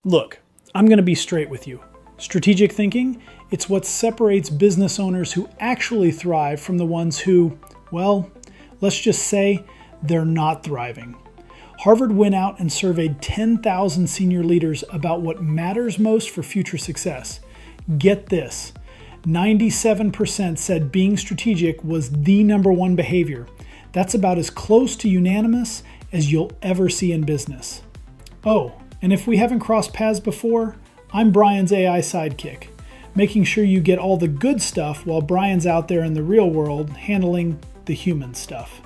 Look, I'm going to be straight with you. Strategic thinking, it's what separates business owners who actually thrive from the ones who, well, let's just say they're not thriving. Harvard went out and surveyed 10,000 senior leaders about what matters most for future success. Get this, 97% said being strategic was the number one behavior. That's about as close to unanimous as you'll ever see in business. Oh, and if we haven't crossed paths before, I'm Brian's AI sidekick, making sure you get all the good stuff while Brian's out there in the real world handling the human stuff.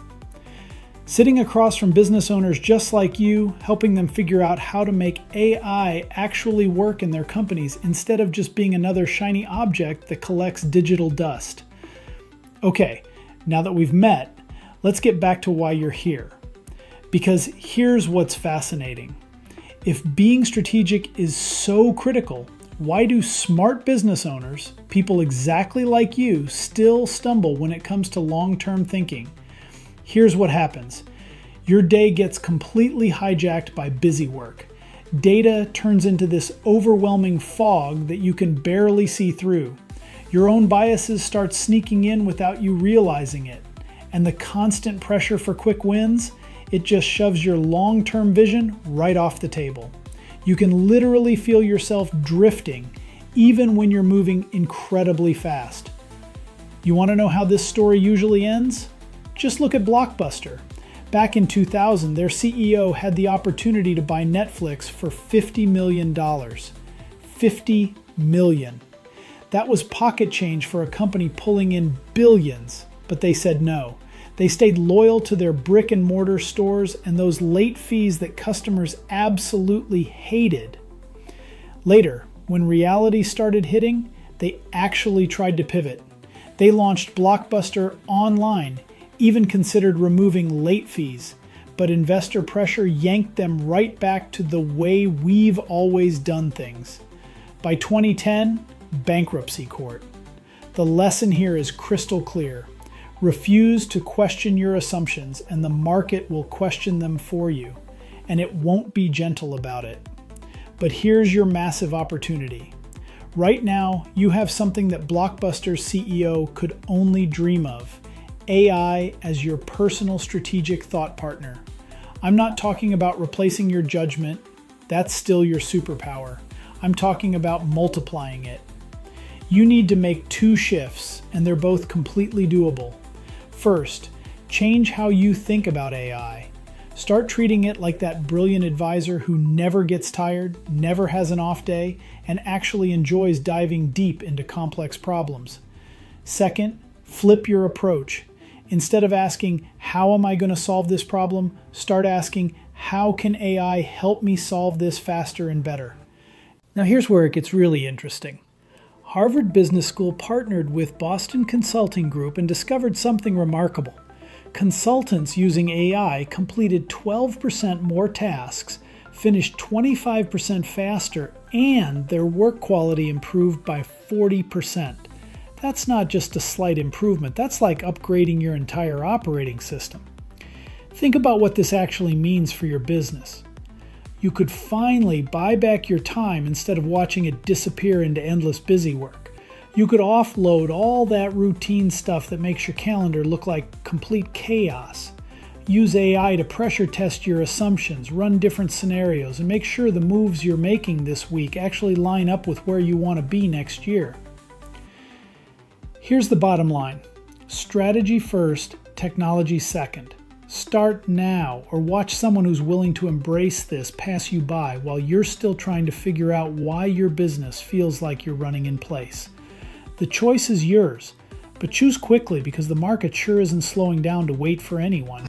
Sitting across from business owners just like you, helping them figure out how to make AI actually work in their companies instead of just being another shiny object that collects digital dust. Okay, now that we've met, let's get back to why you're here. Because here's what's fascinating. If being strategic is so critical, why do smart business owners, people exactly like you, still stumble when it comes to long-term thinking? Here's what happens. Your day gets completely hijacked by busy work. Data turns into this overwhelming fog that you can barely see through. Your own biases start sneaking in without you realizing it. And the constant pressure for quick wins, it just shoves your long-term vision right off the table. You can literally feel yourself drifting, even when you're moving incredibly fast. You want to know how this story usually ends? Just look at Blockbuster. Back in 2000, their CEO had the opportunity to buy Netflix for $50 million. $50 million. That was pocket change for a company pulling in billions, but they said no. They stayed loyal to their brick and mortar stores and those late fees that customers absolutely hated. Later, when reality started hitting, they actually tried to pivot. They launched Blockbuster online, even considered removing late fees, but investor pressure yanked them right back to the way we've always done things. By 2010, bankruptcy court. The lesson here is crystal clear. Refuse to question your assumptions and the market will question them for you, and it won't be gentle about it. But here's your massive opportunity. Right now, you have something that Blockbuster's CEO could only dream of. AI as your personal strategic thought partner. I'm not talking about replacing your judgment. That's still your superpower. I'm talking about multiplying it. You need to make two shifts, and they're both completely doable. First, change how you think about AI. Start treating it like that brilliant advisor who never gets tired, never has an off day, and actually enjoys diving deep into complex problems. Second, flip your approach. Instead of asking, how am I going to solve this problem? Start asking, how can AI help me solve this faster and better? Now here's where it gets really interesting. Harvard Business School partnered with Boston Consulting Group and discovered something remarkable. Consultants using AI completed 12% more tasks, finished 25% faster, and their work quality improved by 40%. That's not just a slight improvement, that's like upgrading your entire operating system. Think about what this actually means for your business. You could finally buy back your time instead of watching it disappear into endless busy work. You could offload all that routine stuff that makes your calendar look like complete chaos. Use AI to pressure test your assumptions, run different scenarios, and make sure the moves you're making this week actually line up with where you want to be next year. Here's the bottom line. Strategy first, technology second. Start now or watch someone who's willing to embrace this pass you by while you're still trying to figure out why your business feels like you're running in place. The choice is yours, but choose quickly because the market sure isn't slowing down to wait for anyone.